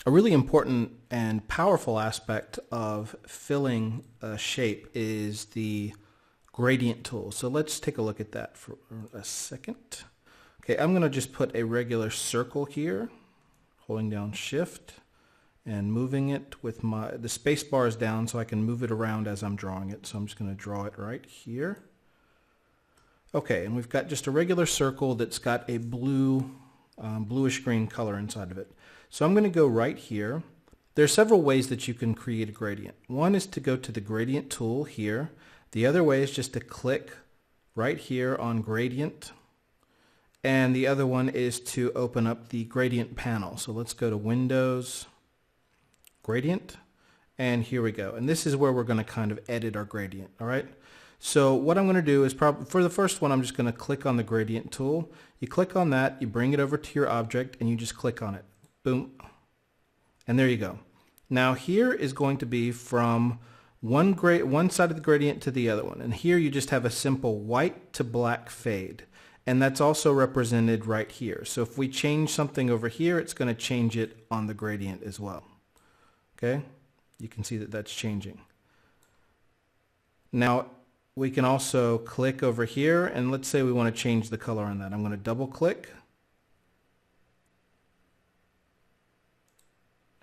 A really important and powerful aspect of filling a shape is the gradient tool. So let's take a look at that for a second. Okay, I'm going to just put a regular circle here, holding down Shift and moving it with the space bar is down so I can move it around as I'm drawing it. So I'm just going to draw it right here. Okay, and we've got just a regular circle that's got a bluish green color inside of it. So I'm going to go right here. There are several ways that you can create a gradient. One is to go to the gradient tool here. The other way is just to click right here on gradient. And the other one is to open up the gradient panel. So let's go to Windows, Gradient, and here we go. And this is where we're going to kind of edit our gradient. All right. So what I'm going to do is for the first one, I'm just going to click on the gradient tool. You click on that, you bring it over to your object, and you just click on it. Boom. And there you go. Now here is going to be from one side of the gradient to the other one. And here you just have a simple white to black fade. And that's also represented right here. So if we change something over here, it's going to change it on the gradient as well. Okay? You can see that that's changing. Now we can also click over here, and let's say we want to change the color on that. I'm going to double click.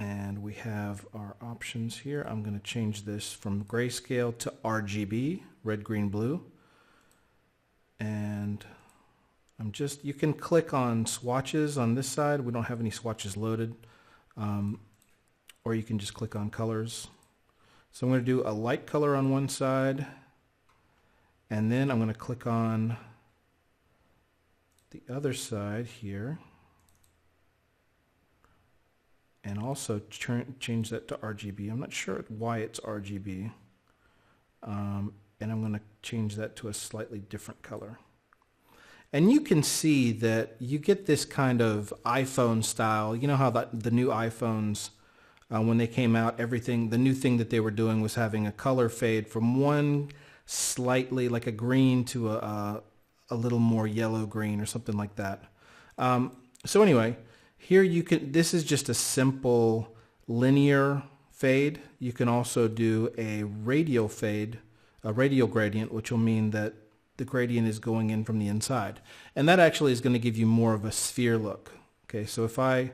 And we have our options here. I'm going to change this from grayscale to RGB, red, green, blue. And you can click on swatches on this side. We don't have any swatches loaded. Or you can just click on colors. So I'm going to do a light color on one side. And then I'm going to click on the other side here. And also change that to RGB. I'm not sure why it's RGB. And I'm going to change that to a slightly different color. And you can see that you get this kind of iPhone style. You know how the new iPhones, when they came out, the new thing that they were doing was having a color fade from one slightly like a green to a little more yellow green or something like that. So anyway, here this is just a simple linear fade. You can also do a radial fade, a radial gradient, which will mean that the gradient is going in from the inside. And that actually is going to give you more of a sphere look. Okay, so if I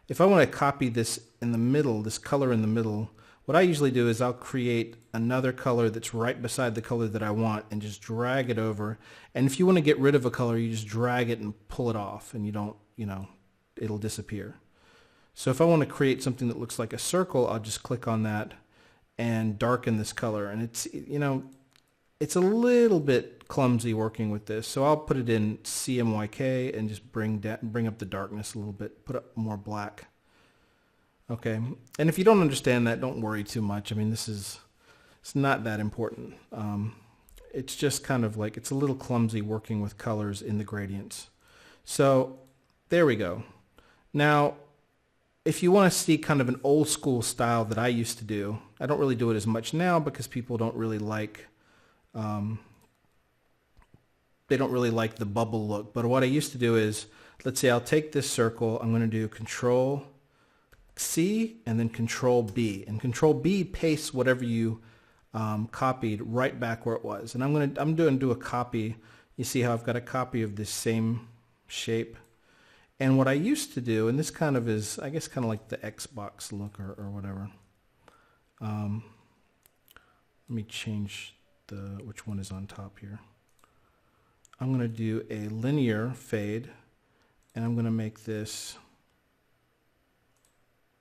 want to copy this in the middle, this color in the middle, what I usually do is I'll create another color that's right beside the color that I want and just drag it over. And if you want to get rid of a color, you just drag it and pull it off, and you don't, it'll disappear. So if I want to create something that looks like a circle, I'll just click on that and darken this color. And it's a little bit clumsy working with this. So I'll put it in CMYK and just bring up the darkness a little bit, put up more black. Okay. And if you don't understand that, don't worry too much. I mean, it's not that important. It's just kind of like, it's a little clumsy working with colors in the gradients. So there we go. Now, if you want to see kind of an old school style that I used to do, I don't really do it as much now because people don't really like, they don't really like the bubble look. But what I used to do is, let's say I'll take this circle, I'm going to do Control C and then Control B. And Control B pastes whatever you copied right back where it was. And I'm going to do a copy. You see how I've got a copy of this same shape. And what I used to do, and this kind of is, I guess, kind of like the Xbox look or whatever. Let me change which one is on top here. I'm going to do a linear fade, and I'm going to make this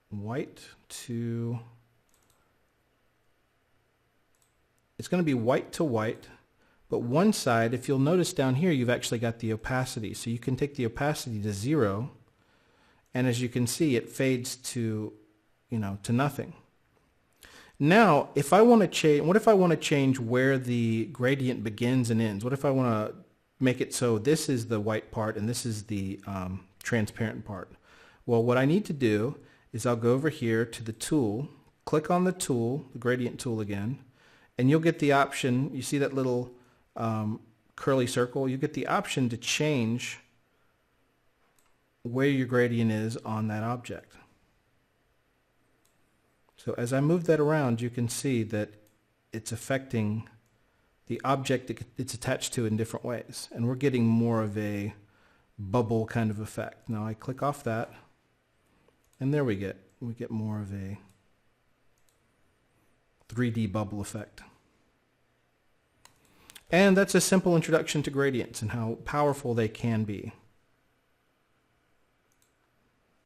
white to, it's going to be white to white, but one side, if you'll notice down here, you've actually got the opacity. So you can take the opacity to 0, and as you can see, it fades to, to nothing. Now, if I want to change, what if I want to change where the gradient begins and ends? What if I want to make it so this is the white part and this is the transparent part? Well, what I need to do is I'll go over here to the tool, click on the tool, the gradient tool again, and you'll get the option. You see that little curly circle? You get the option to change where your gradient is on that object. So as I move that around, you can see that it's affecting the object it's attached to in different ways. And we're getting more of a bubble kind of effect. Now I click off that, and there we get more of a 3D bubble effect. And that's a simple introduction to gradients and how powerful they can be.